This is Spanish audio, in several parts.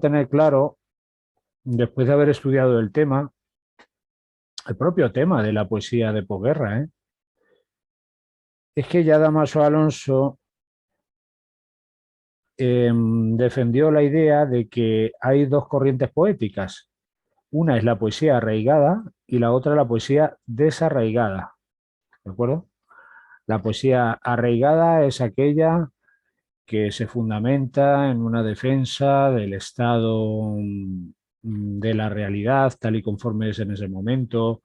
tener claro, después de haber estudiado el tema, el propio tema de la poesía de posguerra, es que ya Dámaso Alonso defendió la idea de que hay dos corrientes poéticas. Una es la poesía arraigada y la otra la poesía desarraigada. ¿De acuerdo? La poesía arraigada es aquella que se fundamenta en una defensa del estado de la realidad tal y conforme es en ese momento,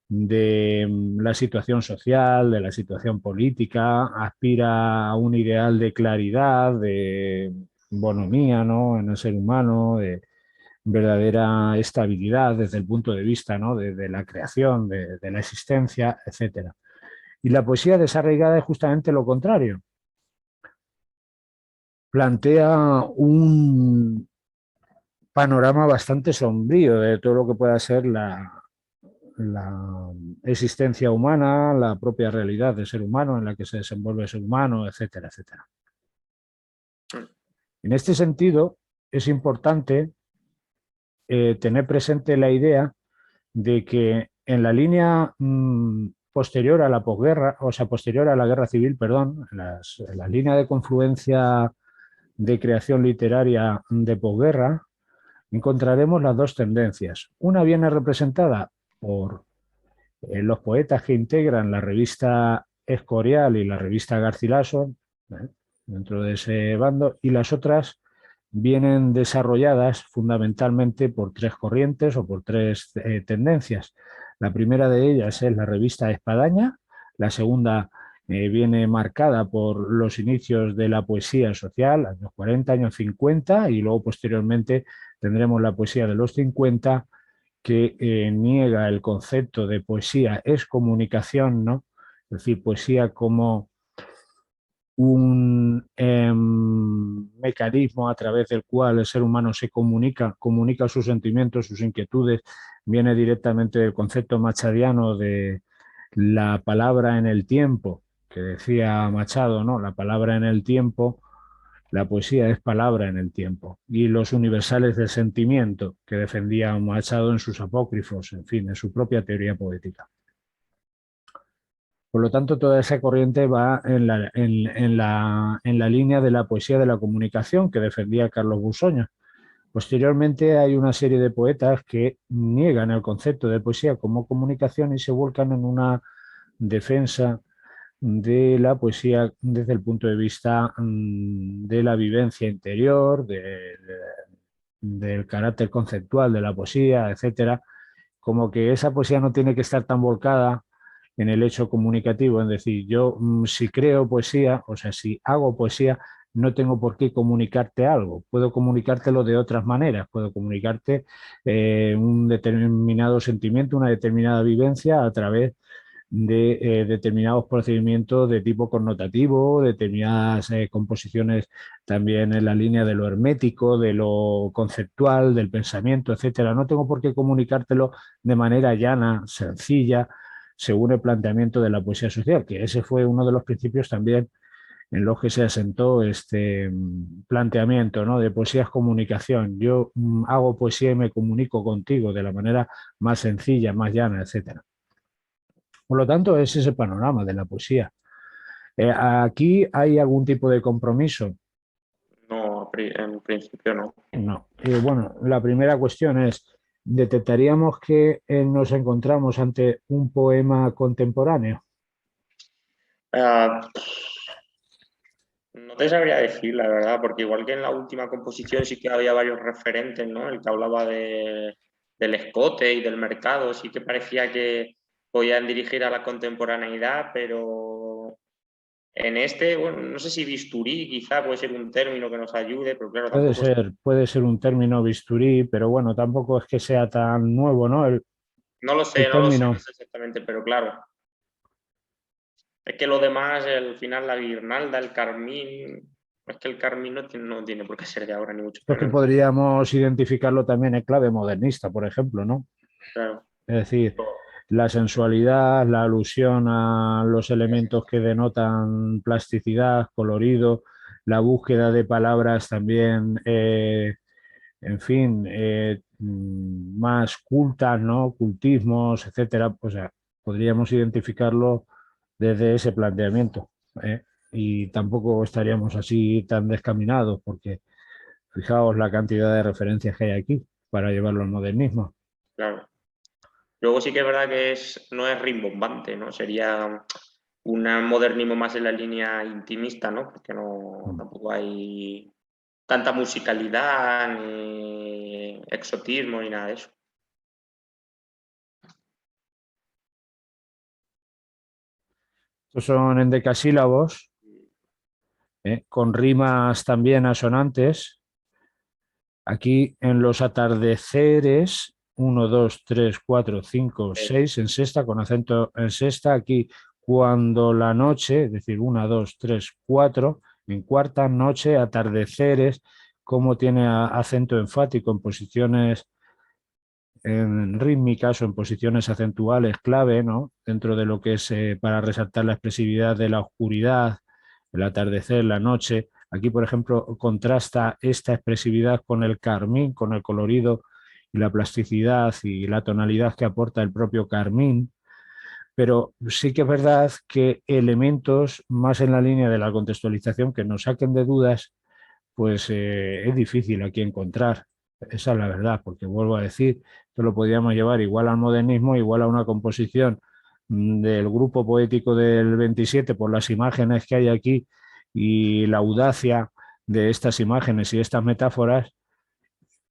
de la situación social, de la situación política, aspira a un ideal de claridad, de bonomía, ¿no?, en el ser humano, de verdadera estabilidad desde el punto de vista, ¿no?, de la creación, de la existencia, etcétera. Y la poesía desarraigada es justamente lo contrario. Plantea un panorama bastante sombrío de todo lo que pueda ser la existencia humana, la propia realidad del ser humano en la que se desenvuelve el ser humano, etcétera, etcétera. En este sentido, es importante tener presente la idea de que en la línea posterior a la posguerra, o sea, posterior a la guerra civil, perdón, en la línea de confluencia de creación literaria de posguerra, encontraremos las dos tendencias. Una viene representada por los poetas que integran la revista Escorial y la revista Garcilaso, dentro de ese bando, y las otras vienen desarrolladas fundamentalmente por tres corrientes o por tres tendencias. La primera de ellas es la revista Espadaña, la segunda viene marcada por los inicios de la poesía social, años 40, años 50, y luego posteriormente tendremos la poesía de los 50, que niega el concepto de poesía es comunicación, ¿no? Es decir, poesía como un mecanismo a través del cual el ser humano se comunica sus sentimientos, sus inquietudes, viene directamente del concepto machadiano de la palabra en el tiempo, que decía Machado, ¿no? La palabra en el tiempo, la poesía es palabra en el tiempo. Y los universales del sentimiento, que defendía Machado en sus apócrifos, en fin, en su propia teoría poética. Por lo tanto, toda esa corriente va en la línea de la poesía de la comunicación que defendía Carlos Busoño. Posteriormente hay una serie de poetas que niegan el concepto de poesía como comunicación y se vuelcan en una defensa de la poesía desde el punto de vista de la vivencia interior, del carácter conceptual de la poesía, etcétera, como que esa poesía no tiene que estar tan volcada en el hecho comunicativo, es decir, yo si creo poesía, o sea, si hago poesía, no tengo por qué comunicarte algo, puedo comunicártelo de otras maneras, puedo comunicarte un determinado sentimiento, una determinada vivencia a través de determinados procedimientos de tipo connotativo, determinadas composiciones también en la línea de lo hermético, de lo conceptual, del pensamiento, etcétera. No tengo por qué comunicártelo de manera llana, sencilla, según el planteamiento de la poesía social, que ese fue uno de los principios también en los que se asentó este planteamiento, ¿no?, de poesía es comunicación. Yo hago poesía y me comunico contigo de la manera más sencilla, más llana, etcétera. Por lo tanto, es ese panorama de la poesía. ¿Aquí hay algún tipo de compromiso? No, en principio no. No. Bueno, la primera cuestión es, ¿detectaríamos que nos encontramos ante un poema contemporáneo? Ah, no te sabría decir, la verdad, porque igual que en la última composición sí que había varios referentes, ¿no? El que hablaba del escote y del mercado, sí que parecía que podían dirigir a la contemporaneidad, pero en este, bueno, no sé si bisturí quizá puede ser un término que nos ayude, pero claro, tampoco es... Puede ser un término bisturí, pero bueno, tampoco es que sea tan nuevo, ¿no? No lo El sé, no término. sé exactamente, pero claro. Es que lo demás, al final, la guirnalda, el carmín, es que el carmín no tiene por qué ser de ahora, ni mucho Esto es que menos. podríamos identificarlo también en clave modernista, por ejemplo, ¿no? Claro. Es decir, la sensualidad, la alusión a los elementos que denotan plasticidad, colorido, la búsqueda de palabras también en fin, más cultas, ¿no? Cultismos, etcétera, pues podríamos identificarlo desde ese planteamiento, ¿eh? Y tampoco estaríamos así tan descaminados, porque fijaos la cantidad de referencias que hay aquí para llevarlo al modernismo. Claro. Luego sí que es verdad que no es rimbombante, ¿no? Sería un modernismo más en la línea intimista, ¿no? Porque no, tampoco hay tanta musicalidad, ni exotismo, ni nada de eso. Estos son endecasílabos, con rimas también asonantes. Aquí en los atardeceres, 1, 2, 3, 4, 5, 6 en sexta, con acento en sexta. Aquí cuando la noche, es decir, 1, 2, 3, 4, en cuarta noche, atardeceres, como tiene acento enfático en posiciones en rítmicas o en posiciones acentuales clave, ¿no? Dentro de lo que es para resaltar la expresividad de la oscuridad, el atardecer, la noche. Aquí, por ejemplo, contrasta esta expresividad con el carmín, con el colorido y la plasticidad y la tonalidad que aporta el propio carmín. Pero sí que es verdad que elementos más en la línea de la contextualización que nos saquen de dudas, pues es difícil aquí encontrar. Esa es la verdad, porque vuelvo a decir, esto lo podríamos llevar igual al modernismo, igual a una composición del grupo poético del 27 por las imágenes que hay aquí y la audacia de estas imágenes y estas metáforas,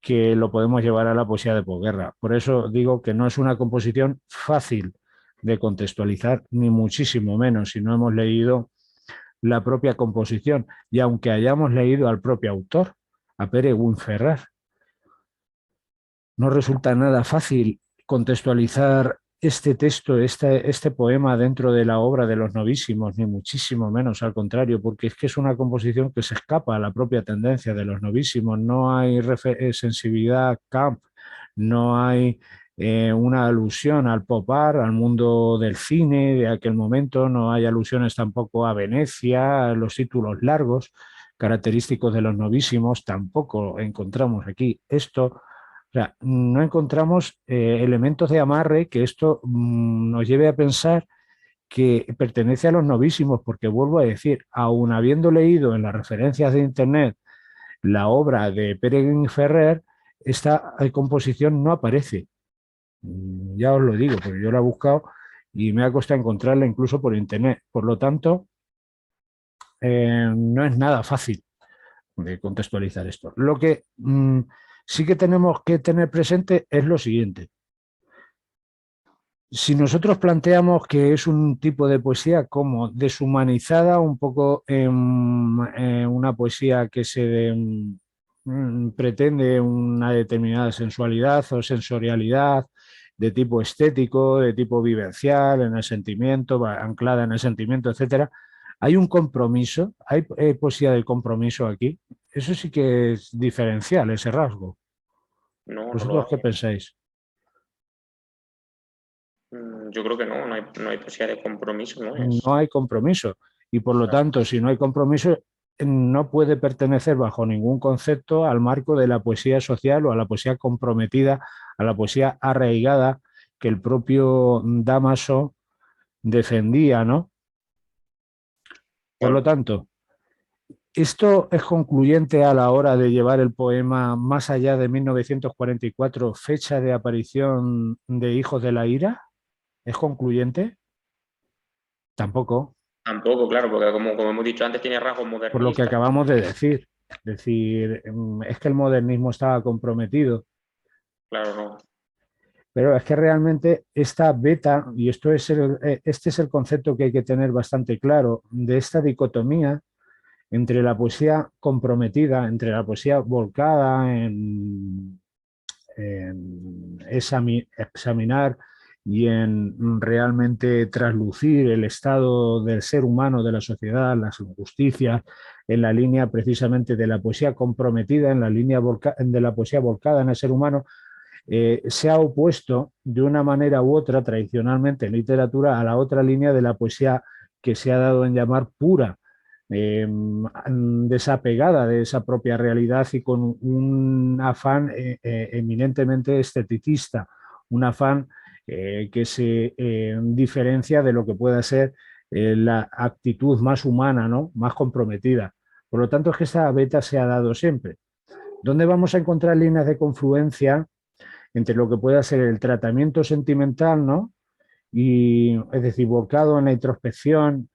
que lo podemos llevar a la poesía de posguerra. Por eso digo que no es una composición fácil de contextualizar, ni muchísimo menos si no hemos leído la propia composición. Y aunque hayamos leído al propio autor, a Pere Winferrer, no resulta nada fácil contextualizar este texto, este poema dentro de la obra de los novísimos, ni muchísimo menos, al contrario, porque es que es una composición que se escapa a la propia tendencia de los novísimos. No hay sensibilidad camp, no hay una alusión al pop art, al mundo del cine de aquel momento, no hay alusiones tampoco a Venecia, a los títulos largos característicos de los novísimos, tampoco encontramos aquí esto. O sea, no encontramos elementos de amarre que esto nos lleve a pensar que pertenece a los novísimos, porque vuelvo a decir, aun habiendo leído en las referencias de Internet la obra de Peregrine Ferrer, esta composición no aparece. Ya os lo digo, porque yo la he buscado y me ha costado encontrarla incluso por Internet. Por lo tanto, no es nada fácil de contextualizar esto. Lo que sí que tenemos que tener presente es lo siguiente. Si nosotros planteamos que es un tipo de poesía como deshumanizada, un poco una poesía que pretende una determinada sensualidad o sensorialidad de tipo estético, de tipo vivencial, en el sentimiento, anclada en el sentimiento, etcétera, hay un compromiso, hay poesía del compromiso aquí. Eso sí que es diferencial, ese rasgo. No, no lo ¿Vosotros qué hay. pensáis? Yo creo que no hay posibilidad de compromiso, ¿no? No hay compromiso y por lo tanto, si no hay compromiso, no puede pertenecer bajo ningún concepto al marco de la poesía social o a la poesía comprometida, a la poesía arraigada que el propio Damaso defendía, ¿no? Por lo Claro. tanto, esto es concluyente a la hora de llevar el poema más allá de 1944, fecha de aparición de Hijos de la Ira. ¿Es concluyente? Tampoco. Tampoco, claro, porque como hemos dicho antes, tiene rasgos Por lo que modernistas. acabamos de decir. Es decir, es que el modernismo estaba comprometido, Claro, no. pero es que realmente esta beta, y este es el concepto que hay que tener bastante claro, de esta dicotomía entre la poesía comprometida, entre la poesía volcada en examinar y en realmente traslucir el estado del ser humano, de la sociedad, las injusticias, en la línea precisamente de la poesía comprometida, en la línea de la poesía volcada en el ser humano, se ha opuesto de una manera u otra tradicionalmente en literatura a la otra línea de la poesía que se ha dado en llamar pura, desapegada de esa propia realidad y con un afán eminentemente esteticista, un afán que se diferencia de lo que pueda ser la actitud más humana, ¿no? Más comprometida. Por lo tanto, es que esta beta se ha dado siempre. ¿Dónde vamos a encontrar líneas de confluencia entre lo que pueda ser el tratamiento sentimental, ¿no? Y, es decir, volcado en la introspección,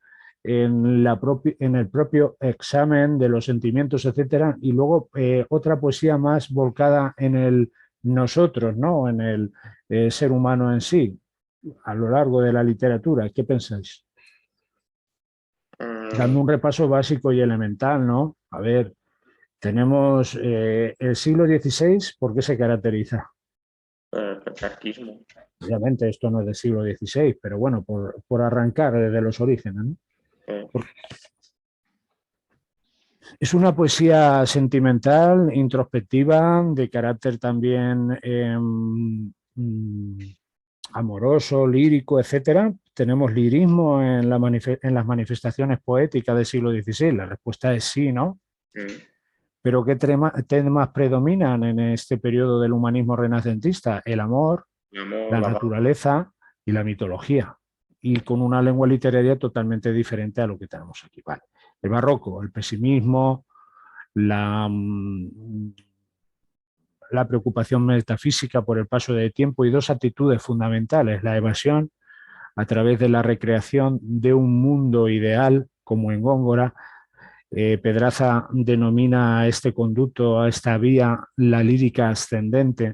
en el propio examen de los sentimientos, etcétera, y luego otra poesía más volcada en el nosotros, ¿no? En el ser humano en sí, a lo largo de la literatura? ¿Qué pensáis? Dando un repaso básico y elemental, ¿no? A ver, tenemos el siglo XVI. ¿Por qué se caracteriza? El petrarquismo. Obviamente esto no es del siglo XVI, pero bueno, por arrancar desde los orígenes, ¿no? Es una poesía sentimental, introspectiva, de carácter también amoroso, lírico, etcétera. Tenemos lirismo en las manifestaciones poéticas del siglo XVI. La respuesta es sí, ¿no? Pero ¿qué temas predominan en este periodo del humanismo renacentista? El amor, la naturaleza y la mitología, y con una lengua literaria totalmente diferente a lo que tenemos aquí. Vale. El barroco, el pesimismo, la preocupación metafísica por el paso del tiempo y dos actitudes fundamentales: la evasión a través de la recreación de un mundo ideal, como en Góngora. Pedraza denomina a este conducto, a esta vía, la lírica ascendente,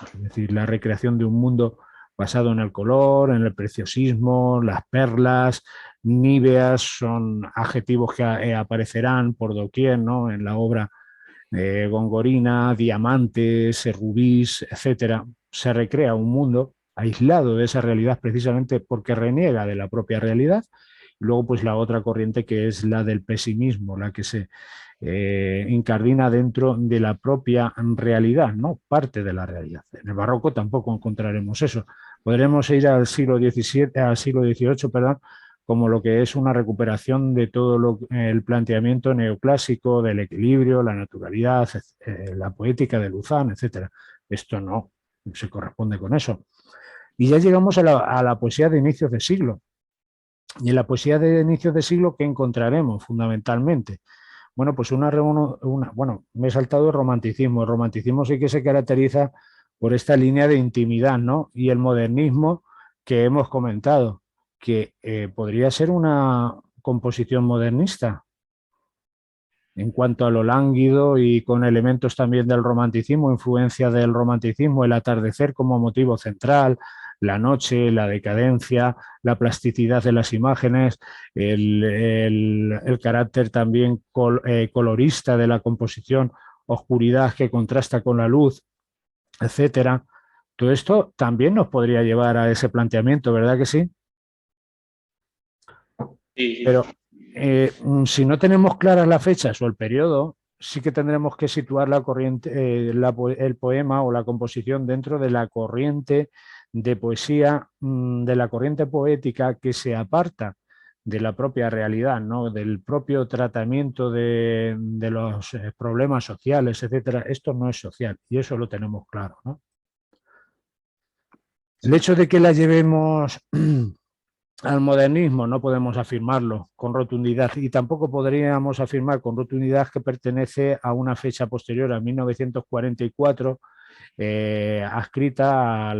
es decir, la recreación de un mundo basado en el color, en el preciosismo, las perlas, níveas, son adjetivos que aparecerán por doquier, ¿no? En la obra gongorina, diamantes, rubíes, etcétera. Se recrea un mundo aislado de esa realidad precisamente porque reniega de la propia realidad. Luego, pues la otra corriente, que es la del pesimismo, la que se incardina dentro de la propia realidad, ¿no? Parte de la realidad. En el barroco tampoco encontraremos eso. Podremos ir al siglo XVII, al siglo XVIII, perdón, como lo que es una recuperación de todo el planteamiento neoclásico del equilibrio, la naturalidad, la poética de Luzán, etcétera. Esto no se corresponde con eso. Y ya llegamos a la poesía de inicios de siglo. Y en la poesía de inicios de siglo, ¿qué encontraremos fundamentalmente? Bueno, pues bueno, me he saltado el romanticismo. El romanticismo sí que se caracteriza por esta línea de intimidad, ¿no? Y el modernismo que hemos comentado, que podría ser una composición modernista en cuanto a lo lánguido y con elementos también del romanticismo, influencia del romanticismo, el atardecer como motivo central, la noche, la decadencia, la plasticidad de las imágenes, el carácter también colorista de la composición, oscuridad que contrasta con la luz, etcétera. Todo esto también nos podría llevar a ese planteamiento, ¿verdad que sí? Sí. Pero si no tenemos claras las fechas o el periodo, sí que tendremos que situar la corriente, el poema o la composición dentro de la corriente de poesía, de la corriente poética que se aparta de la propia realidad, ¿no? Del propio tratamiento de los problemas sociales, etcétera. Esto no es social y eso lo tenemos claro, ¿no? El hecho de que la llevemos al modernismo no podemos afirmarlo con rotundidad y tampoco podríamos afirmar con rotundidad que pertenece a una fecha posterior a 1944, adscrita a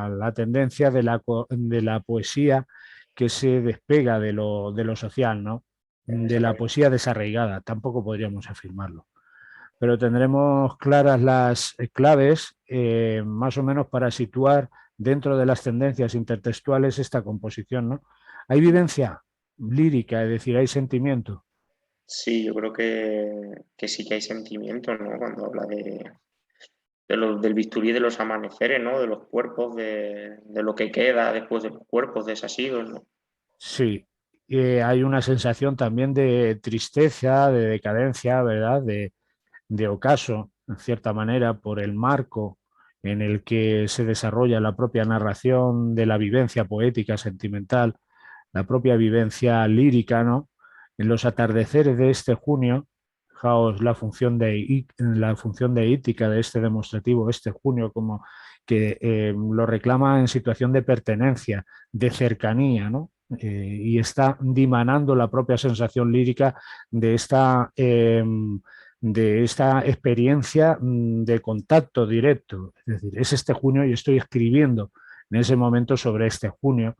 la tendencia de la poesía que se despega de lo social, ¿no? De la poesía desarraigada, tampoco podríamos afirmarlo. Pero tendremos claras las claves, más o menos, para situar dentro de las tendencias intertextuales esta composición, ¿no? Hay vivencia lírica, es decir, hay sentimiento. Sí, yo creo que sí que hay sentimientos, ¿no? Cuando habla del bisturí de los amaneceres, ¿no? De los cuerpos, de lo que queda después de los cuerpos desasidos, ¿no? Sí, hay una sensación también de tristeza, de decadencia, ¿verdad? De ocaso, en cierta manera, por el marco en el que se desarrolla la propia narración de la vivencia poética, sentimental, la propia vivencia lírica, ¿no? En los atardeceres de este junio, fijaos la función de ítica de este demostrativo, este junio, como que lo reclama en situación de pertenencia, de cercanía, ¿no? Y está dimanando la propia sensación lírica de esta experiencia de contacto directo. Es decir, es este junio y estoy escribiendo en ese momento sobre este junio,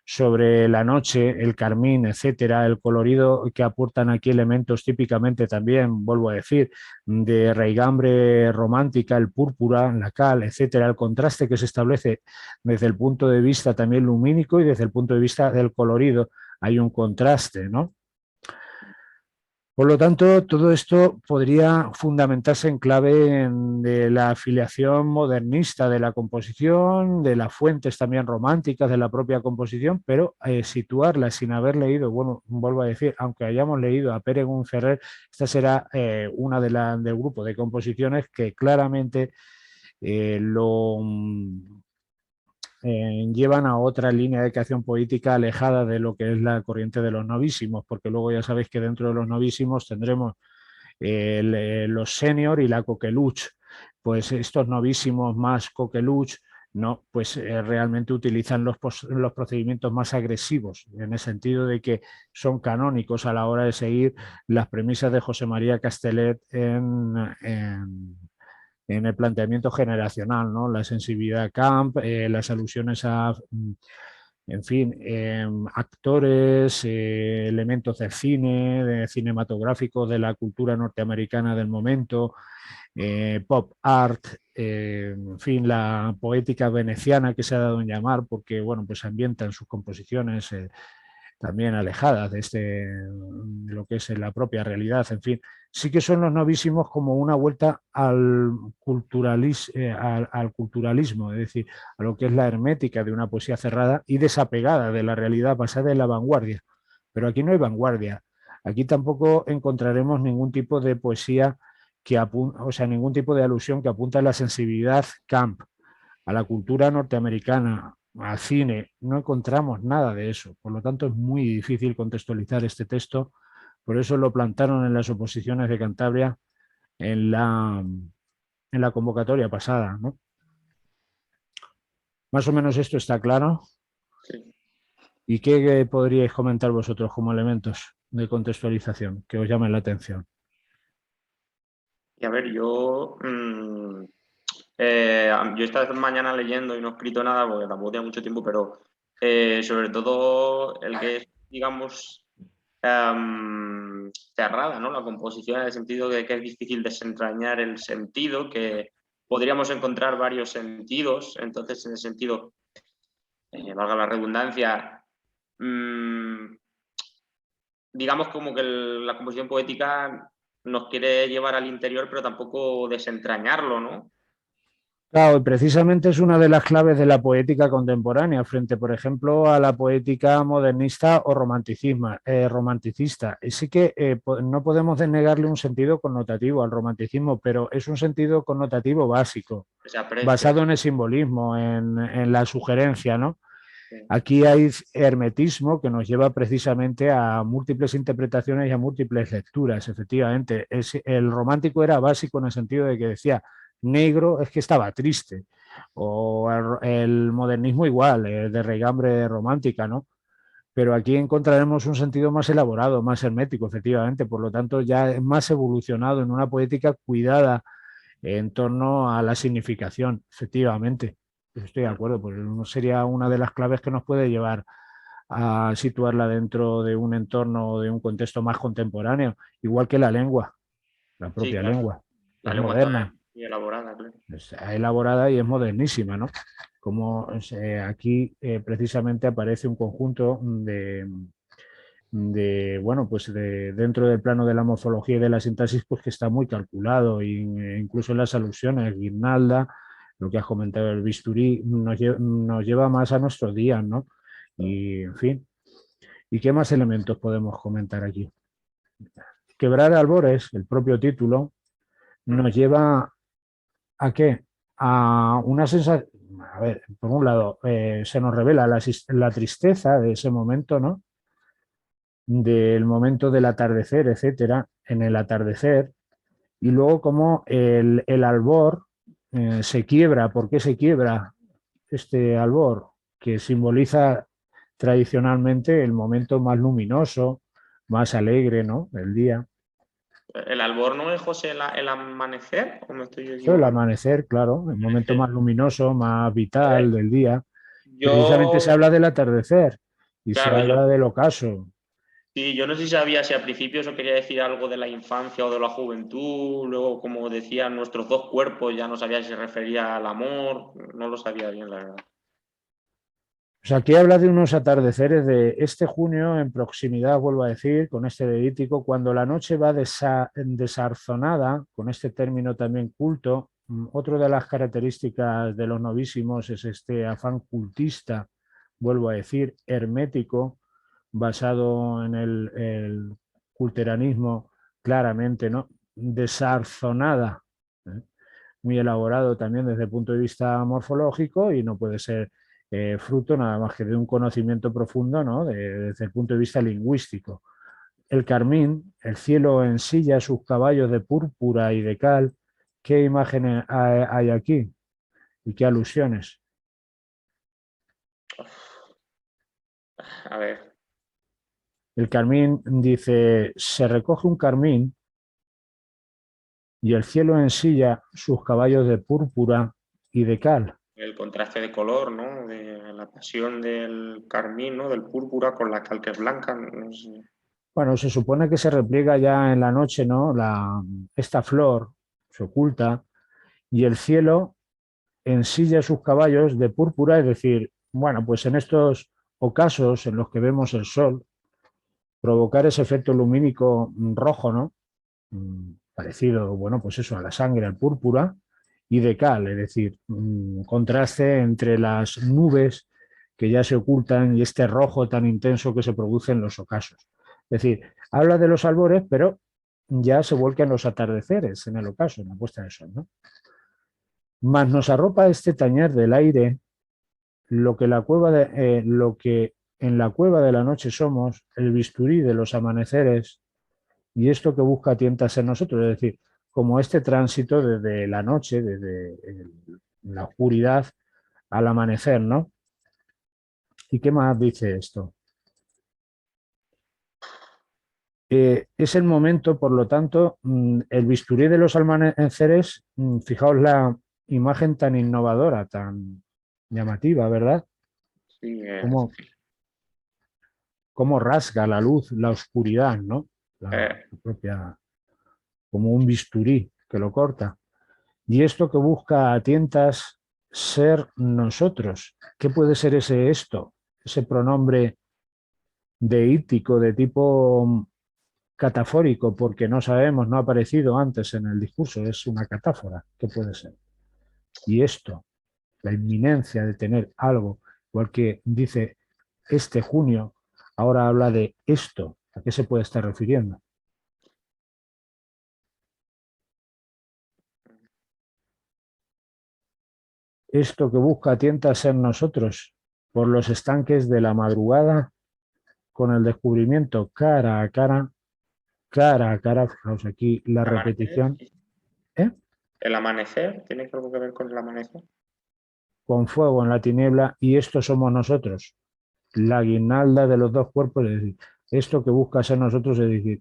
sobre la noche, el carmín, etcétera, el colorido que aportan aquí elementos típicamente también, vuelvo a decir, de raigambre romántica, el púrpura, la cal, etcétera, el contraste que se establece desde el punto de vista también lumínico y desde el punto de vista del colorido. Hay un contraste, ¿no? Por lo tanto, todo esto podría fundamentarse en clave de la afiliación modernista de la composición, de las fuentes también románticas de la propia composición, pero situarla sin haber leído, bueno, vuelvo a decir, aunque hayamos leído a Pere Gunferrer, esta será una del grupo de composiciones que claramente lo llevan a otra línea de creación política alejada de lo que es la corriente de los novísimos, porque luego ya sabéis que dentro de los novísimos tendremos los senior y la coqueluch. Pues estos novísimos más coqueluch, no, pues realmente utilizan los procedimientos más agresivos, en el sentido de que son canónicos a la hora de seguir las premisas de José María Castellet en el planteamiento generacional, ¿no? La sensibilidad camp, las alusiones a, en fin, actores, elementos del cine, cinematográficos de la cultura norteamericana del momento, pop art, en fin, la poética veneciana que se ha dado en llamar, porque bueno, pues ambientan sus composiciones también alejadas de lo que es la propia realidad, en fin. Sí que son los novísimos como una vuelta al culturalismo, es decir, a lo que es la hermética de una poesía cerrada y desapegada de la realidad basada en la vanguardia. Pero aquí no hay vanguardia. Aquí tampoco encontraremos ningún tipo de poesía o sea, ningún tipo de alusión que apunta a la sensibilidad camp, a la cultura norteamericana, al cine. No encontramos nada de eso. Por lo tanto, es muy difícil contextualizar este texto. Por eso lo plantaron en las oposiciones de Cantabria en la convocatoria pasada, ¿no? Más o menos esto está claro. Sí. ¿Y qué podríais comentar vosotros como elementos de contextualización que os llamen la atención? Y a ver, yo esta mañana leyendo y no he escrito nada porque tampoco tenía mucho tiempo, pero sobre todo el que es, digamos, cerrada, ¿no? La composición en el sentido de que es difícil desentrañar el sentido, que podríamos encontrar varios sentidos, entonces en ese sentido, valga la redundancia, mmm, digamos como que la composición poética nos quiere llevar al interior, pero tampoco desentrañarlo, ¿no? Claro, y precisamente es una de las claves de la poética contemporánea, frente, por ejemplo, a la poética modernista o romanticista. Y sí que no podemos denegarle un sentido connotativo al romanticismo, pero es un sentido connotativo básico, Que se aprecia. basado en el simbolismo, en la sugerencia, ¿no? Sí. Aquí hay hermetismo que nos lleva precisamente a múltiples interpretaciones y a múltiples lecturas, efectivamente. El romántico era básico en el sentido de que decía, negro es que estaba triste, o el modernismo igual, de raigambre romántica, ¿no? Pero aquí encontraremos un sentido más elaborado, más hermético, efectivamente, por lo tanto ya es más evolucionado en una poética cuidada en torno a la significación, efectivamente. Estoy de acuerdo, pues sería una de las claves que nos puede llevar a situarla dentro de un entorno o de un contexto más contemporáneo, igual que la Sí, propia claro. lengua, La es lengua está moderna, muy elaborada, claro. es elaborada y es modernísima, ¿no? Como aquí precisamente aparece un conjunto bueno, pues dentro del plano de la morfología y de la sintaxis, pues que está muy calculado, incluso en las alusiones, guirnalda, lo que has comentado, el bisturí, nos lleva más a nuestros días, ¿no? Y, en fin, ¿y qué más elementos podemos comentar aquí? Quebrar albores, el propio título, nos lleva ¿a qué? A una sensación, a ver, por un lado, se nos revela la tristeza de ese momento, ¿no? del momento del atardecer, etcétera, en el atardecer, y luego como el albor se quiebra. ¿Por qué se quiebra este albor? Que simboliza tradicionalmente el momento más luminoso, más alegre, ¿no? Del día. ¿El albor no es, José, el amanecer? ¿O me estoy yo Eso, el equivocando? amanecer, claro, el momento más luminoso, más A vital ver, del día. Precisamente se yo, habla del atardecer y se claro, habla del ocaso. sí, yo no sé si sabía si al principio eso quería decir algo de la infancia o de la juventud, luego, como decían, nuestros dos cuerpos, ya no sabía si se refería al amor, no lo sabía bien, la verdad. Pues aquí habla de unos atardeceres de este junio en proximidad, vuelvo a decir, con este dedítico, cuando la noche va desarzonada, con este término también culto. Otra de las características de los novísimos es este afán cultista, vuelvo a decir, hermético, basado en el culteranismo, claramente, ¿no? Desarzonada, ¿eh? Muy elaborado también desde el punto de vista morfológico y no puede ser fruto nada más que de un conocimiento profundo, ¿no? Desde el punto de vista lingüístico. El carmín, el cielo en silla, sus caballos de púrpura y de cal, ¿qué imágenes hay aquí? ¿Y qué alusiones? A ver, El carmín dice, se recoge un carmín y el cielo en silla, sus caballos de púrpura y de cal. el contraste de color, ¿no? De la pasión del carmín, ¿no? Del púrpura con la cal que es blanca, no sé. Bueno, se supone que se repliega ya en la noche, ¿no? Esta flor se oculta y el cielo ensilla sus caballos de púrpura, es decir, bueno, pues en estos ocasos en los que vemos el sol, provocar ese efecto lumínico rojo, ¿no? Parecido, bueno, pues eso, a la sangre, al púrpura, y de cal, es decir, contraste entre las nubes que ya se ocultan y este rojo tan intenso que se produce en los ocasos. Es decir, habla de los albores, pero ya se vuelca en los atardeceres, en el ocaso, en la puesta de sol, ¿no? Mas nos arropa este tañer del aire, lo que en la cueva de la noche somos, el bisturí de los amaneceres, y esto que busca tienta a ser nosotros, es decir, como este tránsito desde la noche, desde la oscuridad al amanecer, ¿no? ¿Y qué más dice esto? Es el momento, por lo tanto, el bisturí de los amaneceres, fijaos la imagen tan innovadora, tan llamativa, ¿verdad? Sí, Cómo, cómo rasga la luz, la oscuridad, ¿no? eh, La propia, como un bisturí que lo corta. Y esto que busca a tientas ser nosotros. ¿Qué puede ser ese esto? Ese pronombre deítico de tipo catafórico, porque no sabemos, no ha aparecido antes en el discurso, es una catáfora. ¿Qué puede ser? Y esto, la inminencia de tener algo, igual que dice este junio, ahora habla de esto. ¿A qué se puede estar refiriendo? Esto que busca tienta a ser nosotros por los estanques de la madrugada con el descubrimiento cara a cara, fijaos aquí la el amanecer, repetición, ¿eh? el amanecer, ¿tiene algo que ver con el amanecer? Con fuego en la tiniebla, y esto somos nosotros, la guirnalda de los dos cuerpos, es decir, esto que busca ser nosotros, es decir,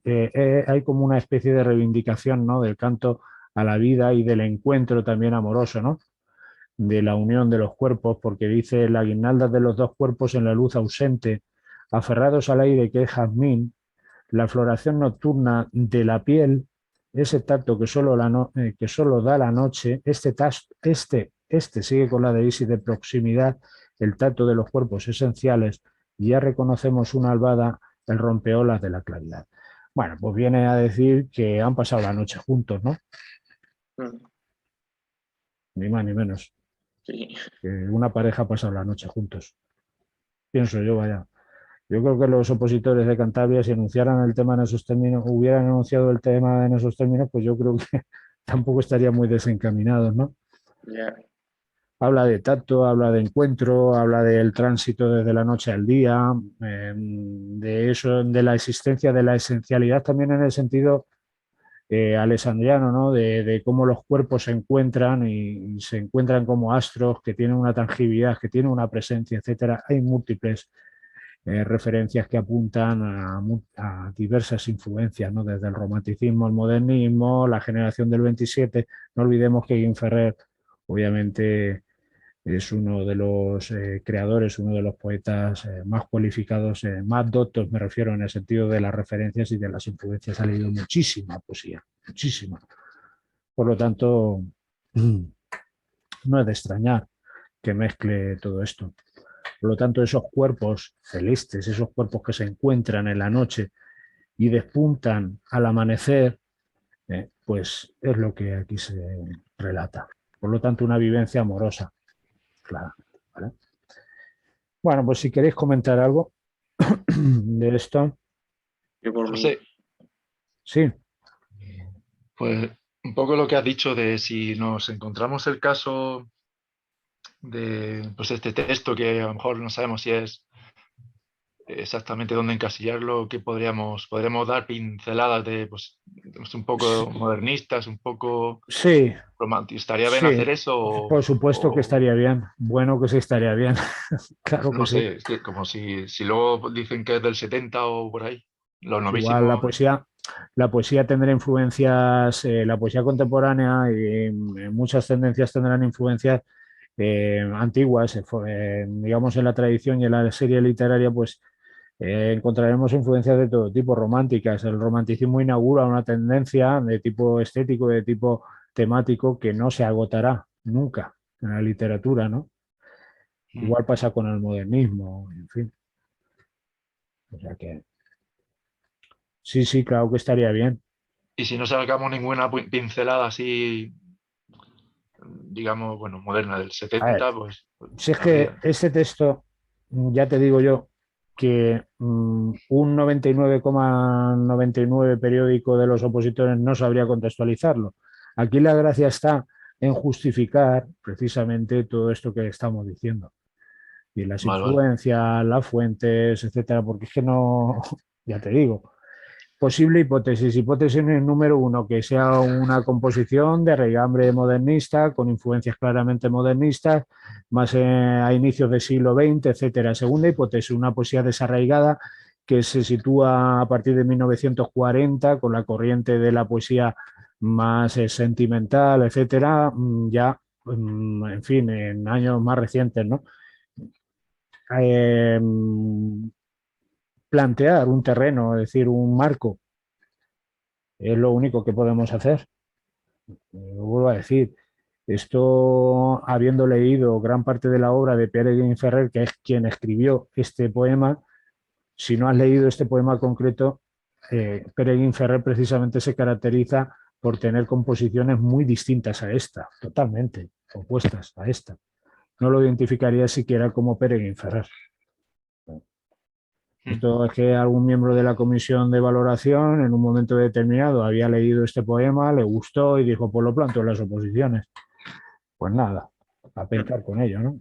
hay como una especie de reivindicación, ¿no? Del canto a la vida y del encuentro también amoroso, ¿no? De la unión de los cuerpos, porque dice la guirnalda de los dos cuerpos en la luz ausente, aferrados al aire que es jazmín, la floración nocturna de la piel, ese tacto que solo da la noche, este sigue con la de Isis de proximidad, el tacto de los cuerpos esenciales, y ya reconocemos una albada, el rompeolas de la claridad. Bueno, pues viene a decir que han pasado la noche juntos, ¿no? Mm, Ni más ni menos. sí. Que una pareja ha pasado la noche juntos. Pienso yo, vaya. Yo creo que los opositores de Cantabria, si enunciaran el tema en esos términos, hubieran enunciado el tema en esos términos, pues yo creo que tampoco estarían muy desencaminados, ¿no? Ya. Habla de tacto, habla de encuentro, habla del tránsito desde la noche al día, de eso, de la existencia, de la esencialidad también en el sentido alessandriano, ¿no? De cómo los cuerpos se encuentran y se encuentran como astros que tienen una tangibilidad, que tienen una presencia, etcétera. Hay múltiples referencias que apuntan a diversas influencias, ¿no? Desde el romanticismo al modernismo, la generación del 27. No olvidemos que Guim Ferrer, obviamente, es uno de los creadores, uno de los poetas más cualificados, más doctos, me refiero en el sentido de las referencias y de las influencias. Ha leído muchísima poesía, muchísima. Por lo tanto, no es de extrañar que mezcle todo esto. Por lo tanto, esos cuerpos celestes, esos cuerpos que se encuentran en la noche y despuntan al amanecer, pues es lo que aquí se relata. Por lo tanto, una vivencia amorosa, claro. ¿Vale? Bueno, pues si queréis comentar algo de esto. Yo por mí. José, Sí, pues un poco lo que has dicho de si nos encontramos el caso de pues este texto que a lo mejor no sabemos si es exactamente dónde encasillarlo, que podríamos dar pinceladas de pues un poco modernistas, un poco sí, románticos. ¿Estaría bien sí, hacer eso por supuesto que o estaría bien. Bueno, que sí estaría bien. Claro que no sí. sé? Es que como si luego dicen que es del 70 o por ahí, los Igual novísimos. la poesía tendrá influencias, la poesía contemporánea y muchas tendencias tendrán influencias antiguas, digamos en la tradición y en la serie literaria, pues encontraremos influencias de todo tipo, románticas. El romanticismo inaugura una tendencia de tipo estético, de tipo temático, que no se agotará nunca en la literatura, ¿no? Igual pasa con el modernismo, en fin. O sea que sí, sí, claro que estaría bien. Y si no sacamos ninguna pincelada así, digamos, bueno, moderna del A ver, 70, pues si es que habría. ese texto, ya te digo yo, que un 99,99 periódico de los opositores no sabría contextualizarlo. Aquí la gracia está en justificar precisamente todo esto que estamos diciendo. Y las Vale, vale. influencias, las fuentes, etcétera, porque es que no, ya te digo, posible hipótesis. Hipótesis número uno, que sea una composición de raigambre modernista, con influencias claramente modernistas, más a inicios del siglo XX, etcétera. Segunda hipótesis, una poesía desarraigada que se sitúa a partir de 1940 con la corriente de la poesía más sentimental, etcétera, ya, en fin, en años más recientes, ¿no? Eh, Plantear un terreno, es decir, un marco, es lo único que podemos hacer. Vuelvo a decir, esto habiendo leído gran parte de la obra de Peregrine Ferrer, que es quien escribió este poema, si no has leído este poema concreto, Peregrine Ferrer precisamente se caracteriza por tener composiciones muy distintas a esta, totalmente opuestas a esta. No lo identificaría siquiera como Peregrine Ferrer. Esto es que algún miembro de la comisión de valoración en un momento determinado había leído este poema, le gustó y dijo, pues lo planto en las oposiciones. Pues nada, a pensar con ello, ¿no?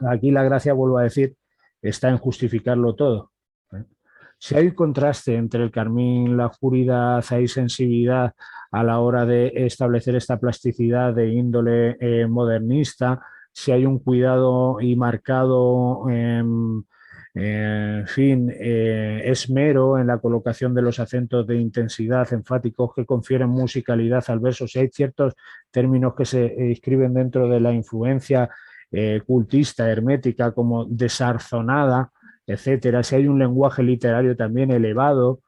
Aquí la gracia, vuelvo a decir, está en justificarlo todo. ¿Eh? Si hay contraste entre el carmín, la oscuridad, hay sensibilidad a la hora de establecer esta plasticidad de índole modernista, si hay un cuidado y marcado, en fin, esmero en la colocación de los acentos de intensidad enfáticos que confieren musicalidad al verso, si hay ciertos términos que se inscriben dentro de la influencia cultista, hermética, como desarzonada, etcétera. Si hay un lenguaje literario también elevado,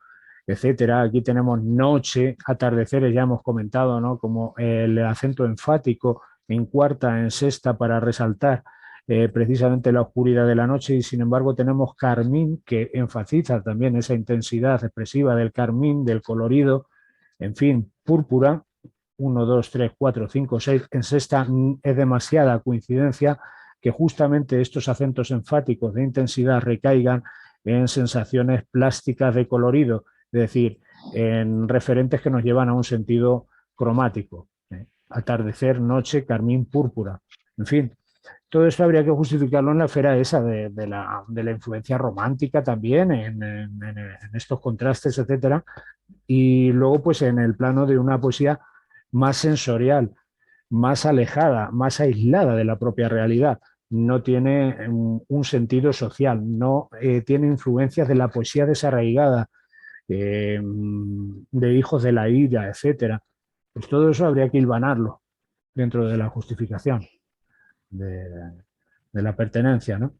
etcétera. Aquí tenemos noche, atardeceres, ya hemos comentado, ¿no? Como el acento enfático en cuarta, en sexta, para resaltar precisamente la oscuridad de la noche, y sin embargo tenemos carmín, que enfatiza también esa intensidad expresiva del carmín, del colorido, en fin, púrpura, 1, 2, 3, 4, 5, 6, en sexta es demasiada coincidencia que justamente estos acentos enfáticos de intensidad recaigan en sensaciones plásticas de colorido, es decir, en referentes que nos llevan a un sentido cromático. Atardecer, noche, carmín, púrpura. En fin, todo esto habría que justificarlo en la esfera esa de la influencia romántica también, en estos contrastes, etcétera, y luego pues en el plano de una poesía más sensorial, más alejada, más aislada de la propia realidad. No tiene un sentido social, no tiene influencias de la poesía desarraigada, de hijos de la ira, etcétera. Pues todo eso habría que hilvanarlo dentro de la justificación de, de la pertenencia, ¿no?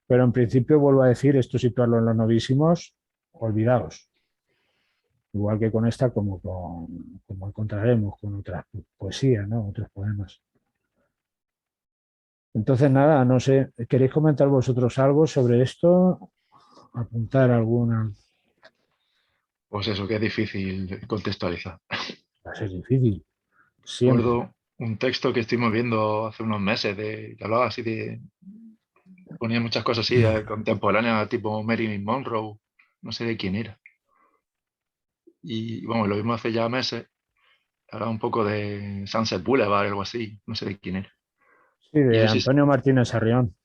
Pero en principio, vuelvo a decir, esto situarlo en los novísimos, olvidados. Igual que con esta, como encontraremos con otras poesías, ¿no? Otros poemas. Entonces, nada, no sé, ¿queréis comentar vosotros algo sobre esto? ¿Apuntar alguna? Pues eso, que es difícil contextualizar. Va a ser difícil, siempre. Recuerdo un texto que estuvimos viendo hace unos meses que hablaba así de, ponía muchas cosas así contemporáneas, tipo Marilyn Monroe, no sé de quién era. Y bueno, lo vimos hace ya meses, hablaba un poco de Sunset Boulevard, algo así, no sé de quién era. Sí, Y de ese sí, Antonio Martínez Sarrión,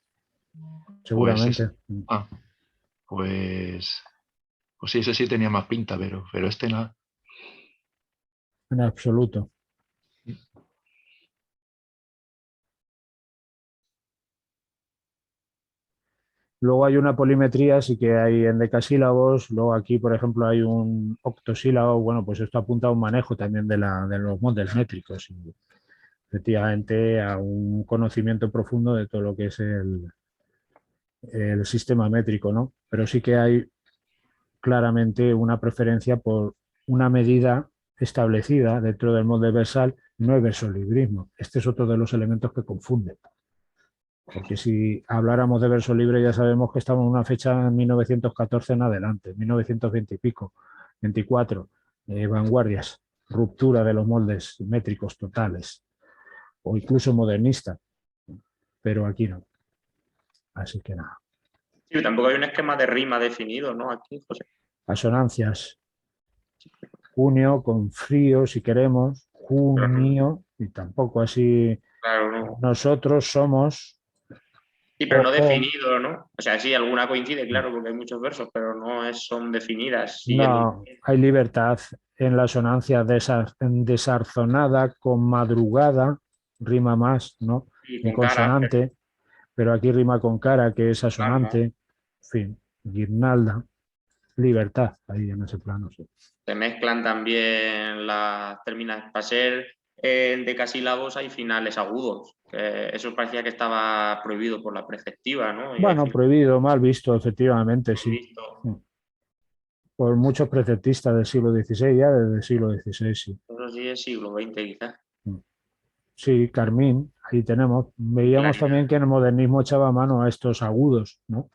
pues ese. seguramente. Ah, pues, pues sí, ese sí tenía más pinta, pero este nada. En absoluto. Luego hay una polimetría, sí que hay en decasílabos. Luego aquí, por ejemplo, hay un octosílabo. Bueno, pues esto apunta a un manejo también de los moldes métricos y efectivamente a un conocimiento profundo de todo lo que es el sistema métrico, ¿no? Pero sí que hay claramente una preferencia por una medida establecida dentro del molde versal, no es versolibrismo. Este es otro de los elementos que confunden. Porque si habláramos de verso libre ya sabemos que estamos en una fecha en 1914 en adelante, 1920 y pico, 24, vanguardias, ruptura de los moldes métricos totales o incluso modernista, pero aquí no. Así que nada. Sí, tampoco hay un esquema de rima definido, ¿no? Aquí, José. Asonancias, junio con frío si queremos, Pero no, junio, y tampoco así claro, no. nosotros somos, Sí, pero no ojo, definido, ¿no? O sea, sí, alguna coincide, claro, porque hay muchos versos, pero no son definidas siguiendo un... no, hay libertad en la asonancia desarzonada con madrugada, rima más, ¿no? Sí, En con carácter, consonante, pero aquí rima con cara, que es calma. asonante, en fin, guirnalda, libertad, ahí en ese plano, sí. Se mezclan también las terminas. Para ser decasílabos hay finales agudos. Que eso parecía que estaba prohibido por la preceptiva, ¿no? Y hay Bueno, finales prohibido, mal visto, efectivamente, sí. vistos. Por muchos preceptistas del siglo XVI, ya desde el siglo XVI, sí. Eso sí es siglo XX quizás. Sí, Carmín, ahí tenemos. Veíamos Claridad. también que en el modernismo echaba mano a estos agudos, ¿no?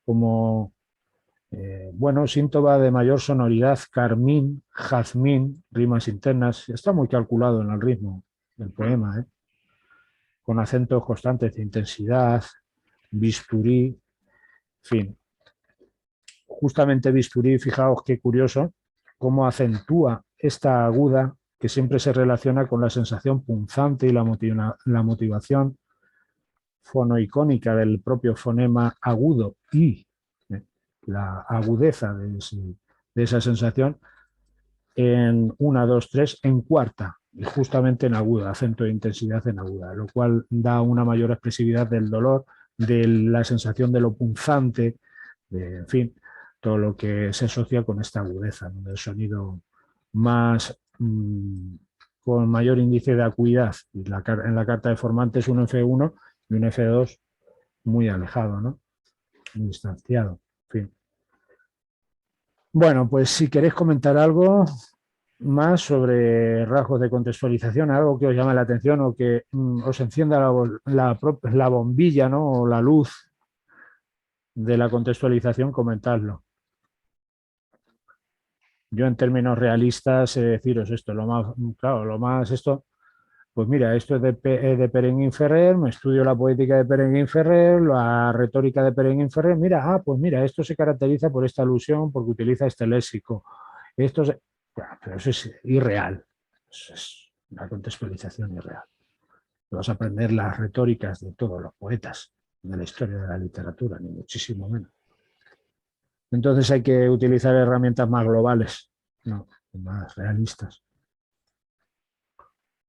Como, bueno, síntoma de mayor sonoridad, carmín, jazmín, rimas internas. Está muy calculado en el ritmo del poema, ¿eh? Con acentos constantes de intensidad, bisturí, en fin. Justamente bisturí, fijaos qué curioso, cómo acentúa esta aguda que siempre se relaciona con la sensación punzante y la motivación fonoicónica del propio fonema agudo y la agudeza de esa sensación en 1, 2, 3, en cuarta, y justamente en aguda, acento de intensidad en aguda, lo cual da una mayor expresividad del dolor, de la sensación de lo punzante, en fin, todo lo que se asocia con esta agudeza, ¿no? Del sonido más con mayor índice de acuidad. Y en la carta de formantes un F1 y un F2 muy alejado, ¿no? Muy distanciado. En fin. Bueno, pues si queréis comentar algo más sobre rasgos de contextualización, algo que os llame la atención o que os encienda la bombilla, ¿no? O la luz de la contextualización, comentadlo. Yo en términos realistas deciros esto, lo más, claro, lo más esto, pues mira, esto es de Perenguín Ferrer, me estudio la poética de Perenguín Ferrer, la retórica de Perenguín Ferrer, mira, pues mira, esto se caracteriza por esta alusión, porque utiliza este léxico. Bueno, pero eso es irreal, eso es una contextualización irreal. vas a aprender las retóricas de todos los poetas de la historia de la literatura, ni muchísimo menos. Entonces hay que utilizar herramientas más globales, no, más realistas.